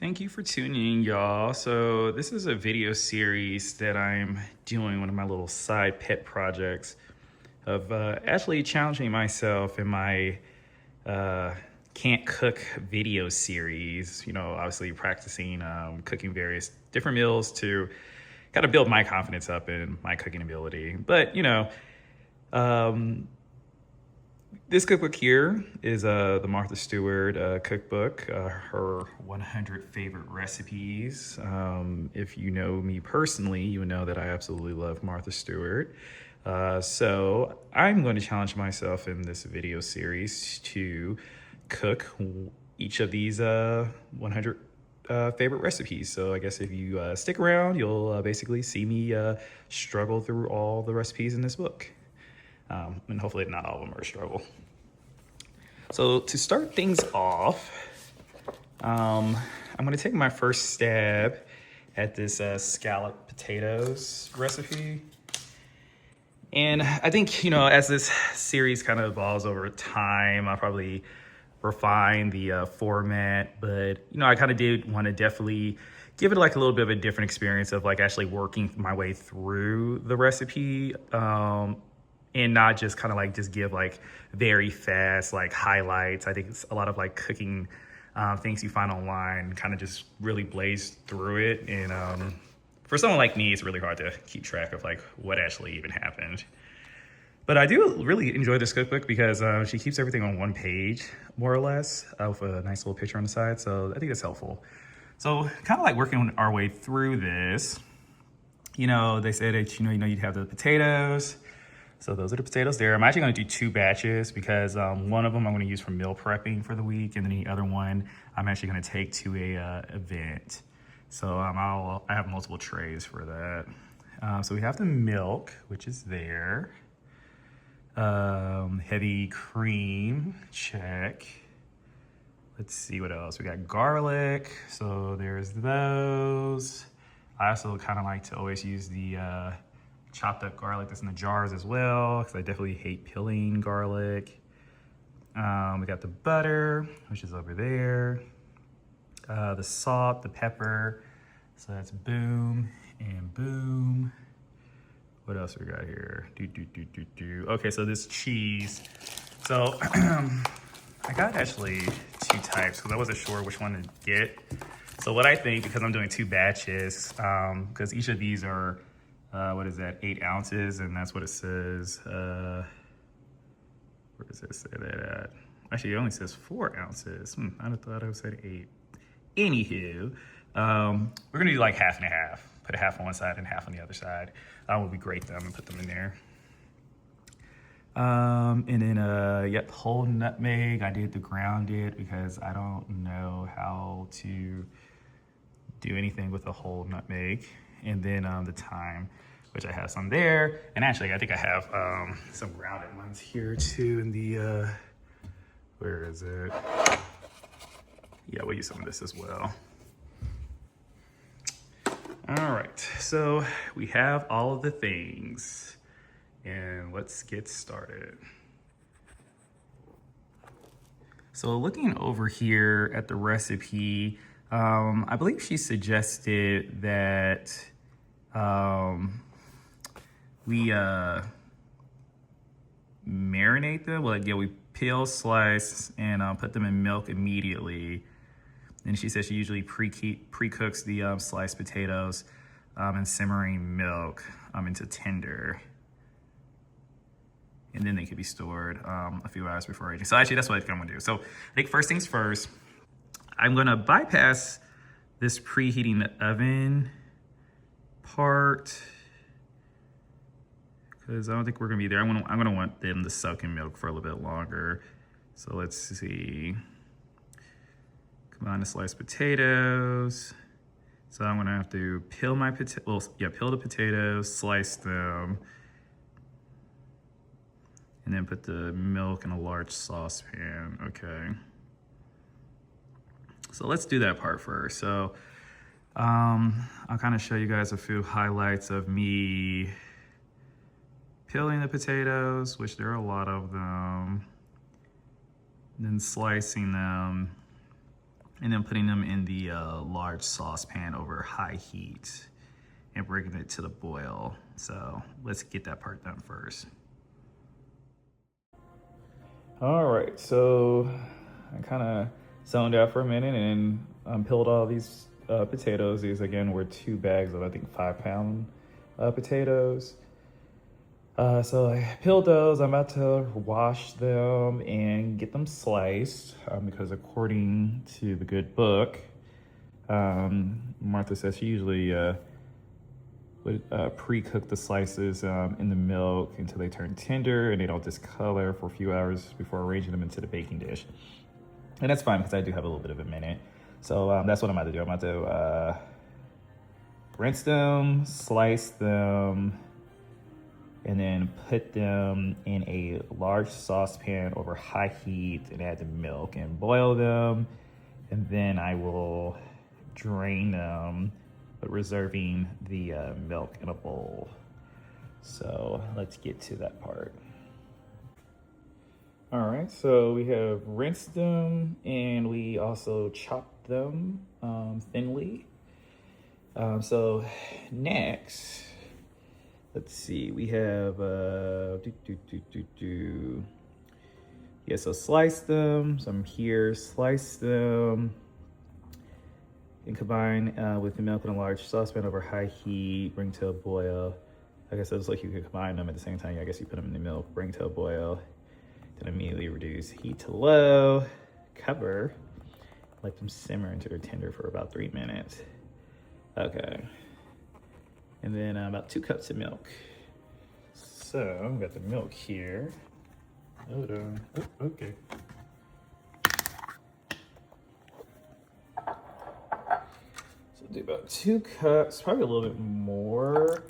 Thank you for tuning in, y'all. So this is a video series that I'm doing, one of my little side pet projects of actually challenging myself in my can't cook video series. You know, obviously practicing cooking various different meals to kind of build my confidence up in my cooking ability. But, this cookbook here is the Martha Stewart cookbook, her 100 favorite recipes. If you know me personally, you would know that I absolutely love Martha Stewart. So I'm going to challenge myself in this video series to cook each of these 100 favorite recipes. So I guess if you stick around, you'll basically see me struggle through all the recipes in this book. And hopefully not all of them are a struggle. So to start things off, I'm gonna take my first stab at this scalloped potatoes recipe. And I think, as this series kind of evolves over time, I'll probably refine the format, but I kind of did want to definitely give it like a little bit of a different experience of like actually working my way through the recipe. And not just kind of like just give like very fast like highlights. I think it's a lot of like cooking things you find online kind of just really blaze through it. And for someone like me, it's really hard to keep track of like what actually even happened. But I do really enjoy this cookbook because she keeps everything on one page, more or less, with a nice little picture on the side. So I think that's helpful. So kind of like working our way through this, they say that, you'd have the potatoes. So those are the potatoes there. I'm actually gonna do 2 batches because one of them I'm gonna use for meal prepping for the week, and then the other one I'm actually gonna take to a event. So I have multiple trays for that. So we have the milk, which is there. Heavy cream, check. Let's see what else. We got garlic, so there's those. I also kind of like to always use the chopped up garlic that's in the jars as well, because I definitely hate peeling garlic. We got the butter, which is over there. The salt, the pepper. So that's boom and boom. What else we got here? Okay, so this cheese. So I got actually 2 types because I wasn't sure which one to get. So what I think, because I'm doing 2 batches, because each of these are 8 ounces, and that's what it says. Where does it say that at? Actually, it only says 4 ounces. I'd have thought it said 8. Anywho, we're gonna do like half and a half. Put a half on one side and half on the other side. We'll grate them and put them in there. And then, whole nutmeg. I did the grounded because I don't know how to do anything with a whole nutmeg. And then the thyme, which I have some there. And actually, I think I have some grounded ones here too in the, where is it? Yeah, we'll use some of this as well. All right, so we have all of the things, and let's get started. So looking over here at the recipe, I believe she suggested that we marinate them. Well, yeah, we peel, slice, and put them in milk immediately. And she says she usually pre-cooks the sliced potatoes in simmering milk into tender. And then they can be stored a few hours before aging. So actually, that's what I think I'm gonna do. So I think first things first, I'm gonna bypass this preheating the oven part because I don't think we're gonna be there. I'm gonna want them to soak in milk for a little bit longer. So let's see. Combine the sliced potatoes. So I'm gonna have to peel my peel the potatoes, slice them, and then put the milk in a large saucepan. Okay. So let's do that part first. So I'll kind of show you guys a few highlights of me peeling the potatoes, which there are a lot of them, then slicing them, and then putting them in the large saucepan over high heat and bringing it to the boil. So let's get that part done first. All right, so I kind of zoned out for a minute and peeled all these potatoes. These again were 2 bags of, I think, 5-pound potatoes. So I peeled those. I'm about to wash them and get them sliced because according to the good book, Martha says she usually would pre-cook the slices in the milk until they turn tender and they don't discolor for a few hours before arranging them into the baking dish. And that's fine because I do have a little bit of a minute. So that's what I'm about to do. I'm about to rinse them, slice them, and then put them in a large saucepan over high heat and add the milk and boil them. And then I will drain them, but reserving the milk in a bowl. So let's get to that part. All right, so we have rinsed them and we also chopped them thinly. So next, let's see, we have, yeah, so slice them, so I'm here, slice them, and combine with the milk in a large saucepan over high heat, bring to a boil. I guess it looks like you could combine them at the same time. I guess you put them in the milk, bring to a boil, then immediately reduce heat to low, cover, let them simmer until they're tender for about 3 minutes. Okay. And then about 2 cups of milk. So I've got the milk here. Hold on. Oh, okay. So do about 2 cups, probably a little bit more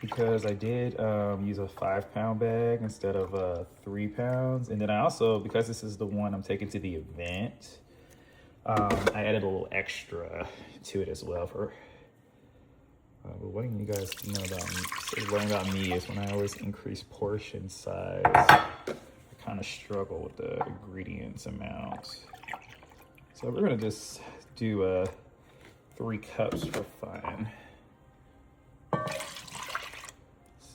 because I did use a 5-pound bag instead of 3 pounds. And then I also, because this is the one I'm taking to the event, I added a little extra to it as well for. But what do you guys know about me? So learn about me is when I always increase portion size, I kind of struggle with the ingredients amount. So we're gonna just do 3 cups for fun.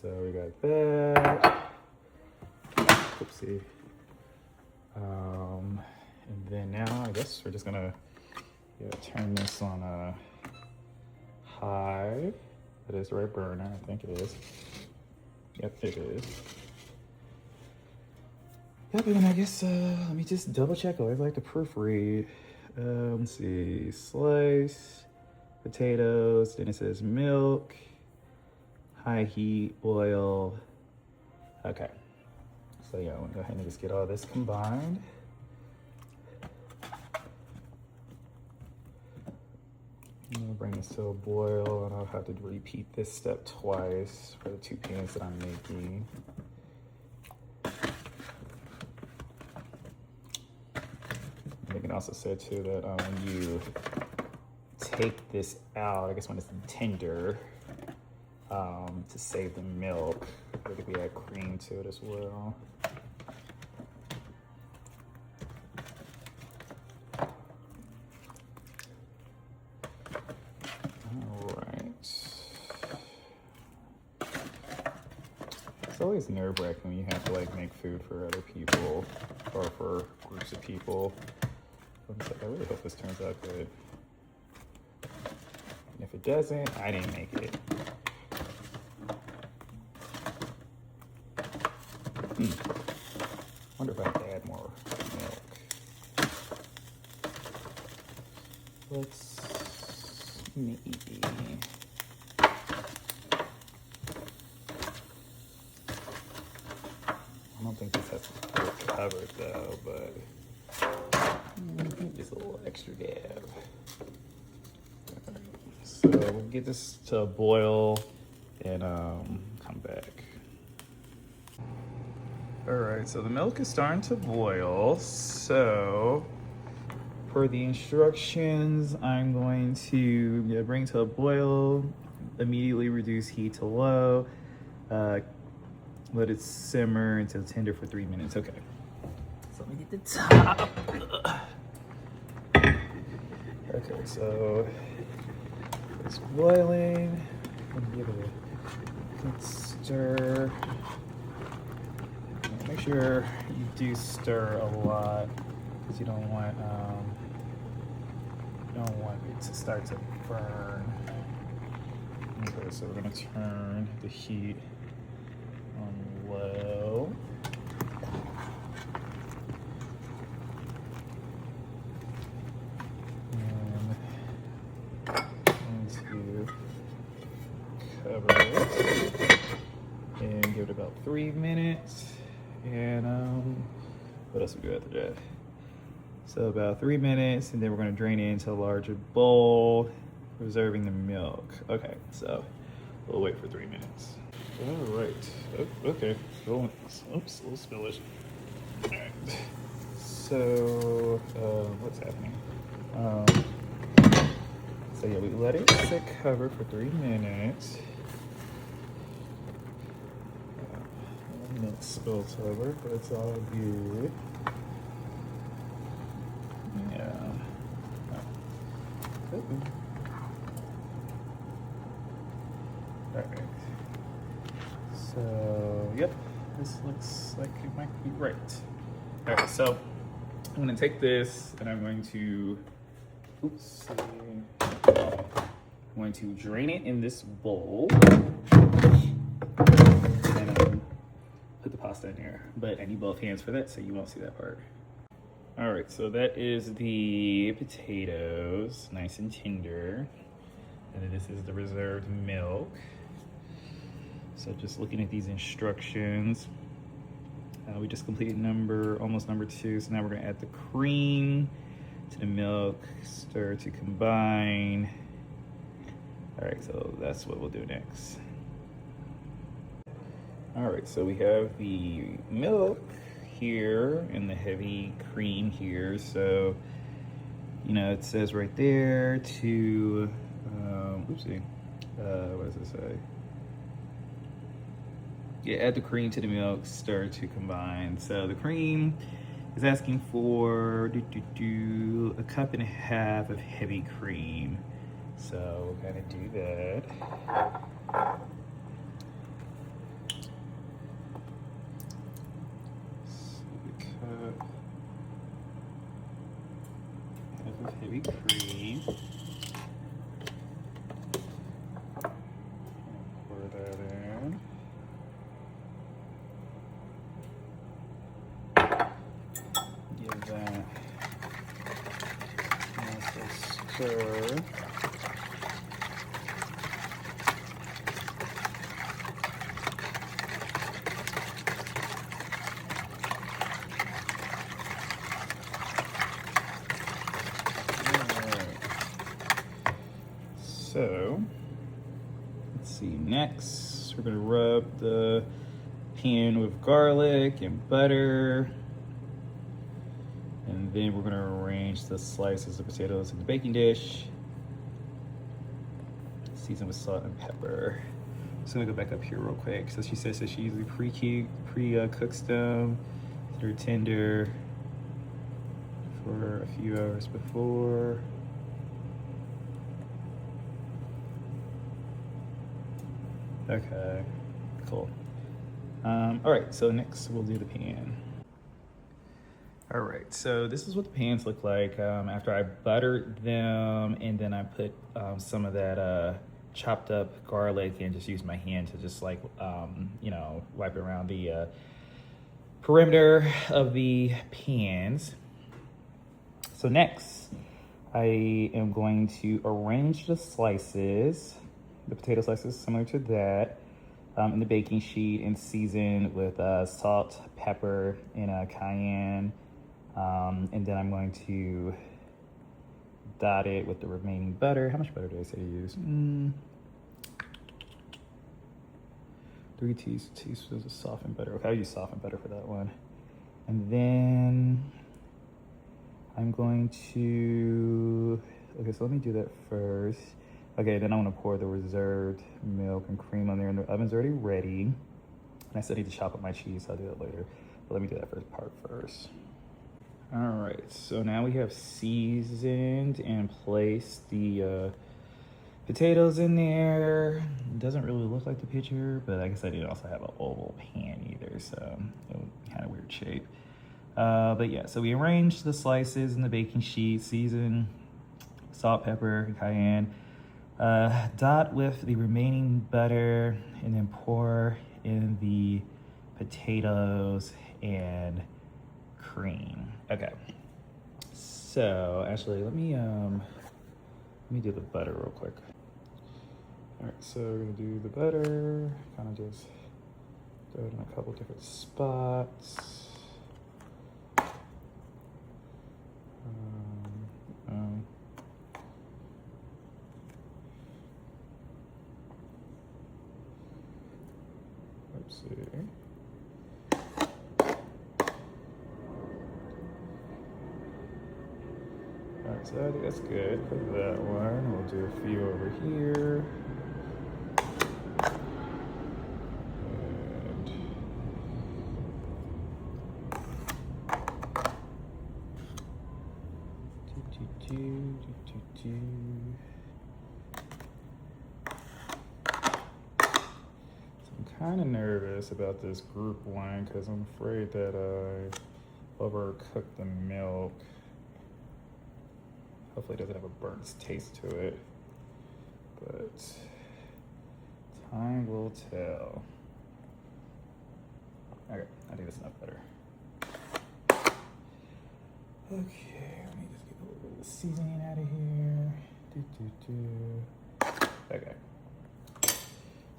So we got that. Oopsie. And then now I guess we're just gonna turn this on high. It is the right burner, I think it is. Yep, it is. Yep, and then I guess let me just double check. I always like to proofread. Let's see, slice, potatoes, then it says milk, high heat, boil. Okay, so yeah, I'm gonna go ahead and just get all this combined. I'm gonna bring this to a boil and I'll have to repeat this step twice for the 2 pans that I'm making. They can also say too that when you take this out, I guess when it's tender, to save the milk, there could be add cream to it as well. It's always nerve-wracking when you have to like make food for other people or for groups of people. I really hope this turns out good. And if it doesn't, I didn't make it. Wonder if I have to add more milk. Let's maybe. I don't think this has to be covered though, but just a little extra dab. So we'll get this to a boil and come back. All right, so the milk is starting to boil. So per the instructions, I'm going to bring to a boil, immediately reduce heat to low, let it simmer until tender for 3 minutes. Okay, so let me get the top. Okay, so it's boiling. I'm gonna give it a good stir. Make sure you do stir a lot because you don't want it to start to burn. Okay, so we're gonna turn the heat on low. To cover it and give it about 3 minutes. And what else we do after that? So about 3 minutes, and then we're going to drain it into a larger bowl, reserving the milk. Okay, so we'll wait for 3 minutes. All right. Oh, okay. Oops, a little spillage. All right. So what's happening? So yeah, we let it sit covered for 3 minutes. Milk spilled over, but it's all good. Yeah. Alright. So, yep, this looks like it might be right. Alright, so I'm gonna take this and I'm going to, I'm going to drain it in this bowl. And put the pasta in there, but I need both hands for that, so you won't see that part. All right, so that is the potatoes, nice and tender. And then this is the reserved milk. So just looking at these instructions, we just completed almost number 2. So now we're gonna add the cream to the milk, stir to combine. All right, so that's what we'll do next. All right, so we have the milk here and the heavy cream here. So, you know, it says right there to, what does it say? Yeah, add the cream to the milk, stir to combine. So the cream is asking for a cup and a half of heavy cream. So we're gonna do that. Half of heavy cream. Pour that in. Give that a nice stir. So, let's see, next we're gonna rub the pan with garlic and butter. And then we're gonna arrange the slices of potatoes in the baking dish. Season with salt and pepper. So I'm gonna go back up here real quick. So she says that she usually pre-cooks them. They're tender for a few hours before. Okay, cool. All right, so next we'll do the pan. All right, so this is what the pans look like after I buttered them, and then I put some of that chopped up garlic and just used my hand to just like, you know, wipe around the perimeter of the pans. So next, I am going to arrange the slices, the potato slices similar to that, in the baking sheet and season with salt, pepper, and cayenne. And then I'm going to dot it with the remaining butter. How much butter did I say to use? 3 teaspoons of softened butter. Okay, I'll use softened butter for that one. And then I'm going to, okay, so let me do that first. Okay, then I'm gonna pour the reserved milk and cream on there, and the oven's already ready. And I still need to chop up my cheese, so I'll do that later. But let me do that first part first. All right, so now we have seasoned and placed the potatoes in there. It doesn't really look like the picture, but I guess I didn't also have an oval pan either, so it was kind of weird shape. But yeah, so we arranged the slices in the baking sheet, season, salt, pepper, cayenne, dot with the remaining butter, and then pour in the potatoes and cream. Okay. So actually, let me do the butter real quick. All right, so we're gonna do the butter. Kind of just throw it in a couple different spots. Let's see. All right, so I think that's good for that one. We'll do a few over here. Kind of nervous about this group one because I'm afraid that I overcooked the milk. Hopefully it doesn't have a burnt taste to it, but time will tell. Okay, I think that's enough butter. Okay, let me just get a little bit of the seasoning out of here. Okay.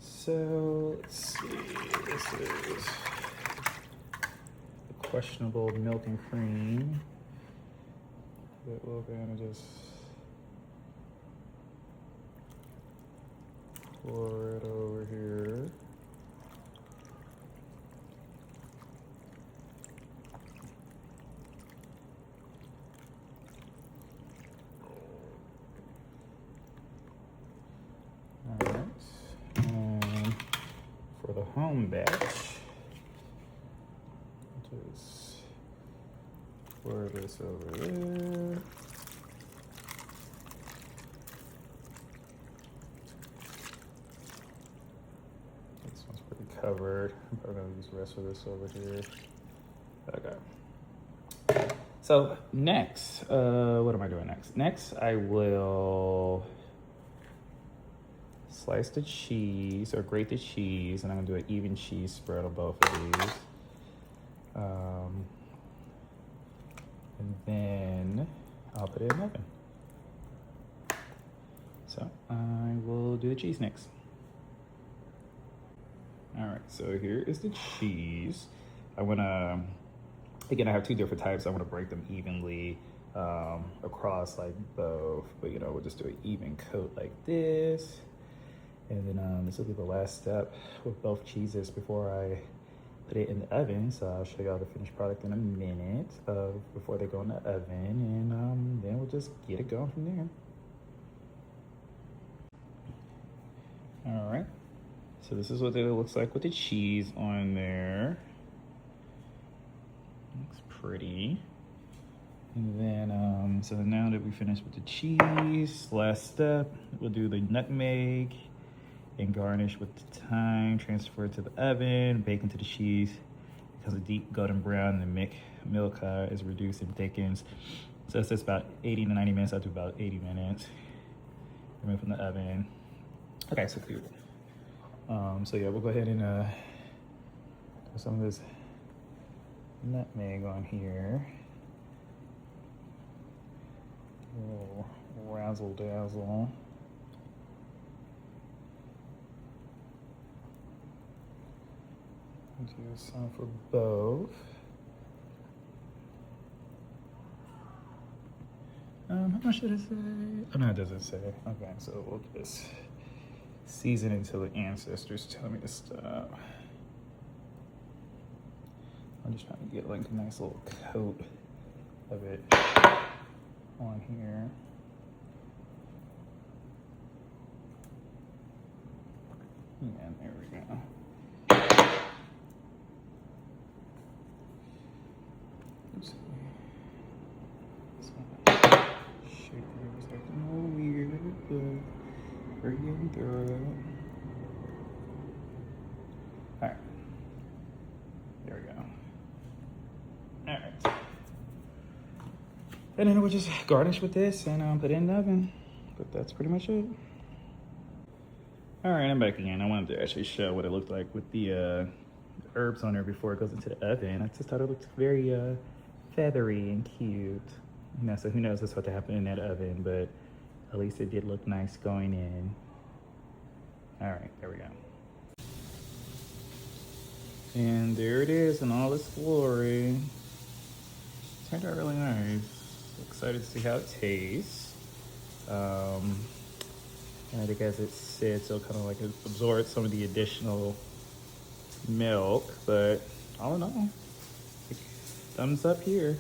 So let's see, this is the questionable milk and cream that we're gonna just pour it over here. All right. For the home batch, just pour this over there. This one's pretty covered. I'm probably gonna use the rest of this over here. Okay. So next, what am I doing next? Next, I will slice the cheese or grate the cheese, and I'm gonna do an even cheese spread on both of these. And then I'll put it in the oven. So I will do the cheese next. All right, so here is the cheese. Again, I have two different types. I wanna break them evenly across like both, but we'll just do an even coat like this. And then this will be the last step with both cheeses before I put it in the oven. So I'll show y'all the finished product in a minute before they go in the oven. And then we'll just get it going from there. All right, so this is what it looks like with the cheese on there. Looks pretty. And then, so now that we finished with the cheese, last step, we'll do the nutmeg and garnish with the thyme, transfer it to the oven, bake into the cheese. It becomes a deep golden brown, and the milk is reduced and thickens. So it's about 80 to 90 minutes, I'll do about 80 minutes. Remove from the oven. Okay, so cool. So yeah, we'll go ahead and put some of this nutmeg on here. A little razzle dazzle. Do some for both. How much did it say? Oh no, it doesn't say. Okay, so we'll just season until the ancestors tell me to stop. I'm just trying to get like a nice little coat of it on here. And there we go. We're getting through it. All right. There we go. All right. And then we'll just garnish with this and put it in the oven. But that's pretty much it. All right, I'm back again. I wanted to actually show what it looked like with the herbs on there before it goes into the oven. I just thought it looked very feathery and cute. You know, so who knows what's about to happen in that oven, but at least it did look nice going in. All right, there we go. And there it is in all its glory. Turned out really nice. Excited to see how it tastes. And I think as it sits, it'll kind of like absorb some of the additional milk, but all in all, thumbs up here.